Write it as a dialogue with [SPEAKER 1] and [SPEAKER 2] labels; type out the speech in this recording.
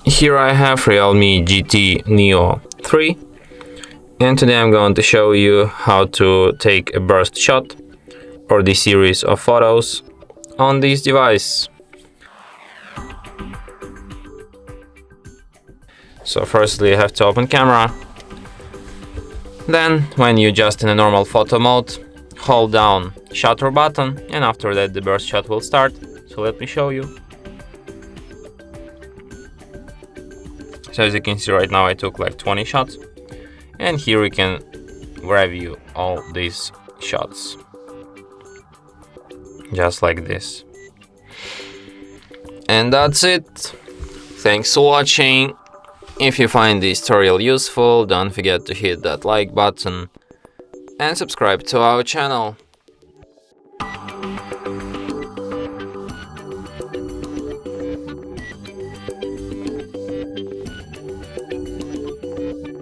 [SPEAKER 1] Here I have Realme GT Neo 3, and today I'm going to show you how to take a burst shot or the series of photos on this device. So firstly you have to open camera, then when you're just in a normal photo mode, hold down shutter button, and after that the burst shot will start. So let me show you. So as you can see right now I took like 20 shots, and here we can review all these shots just like this. And that's it. Thanks for watching. If you find this tutorial useful, don't forget to hit that like button and subscribe to our channel.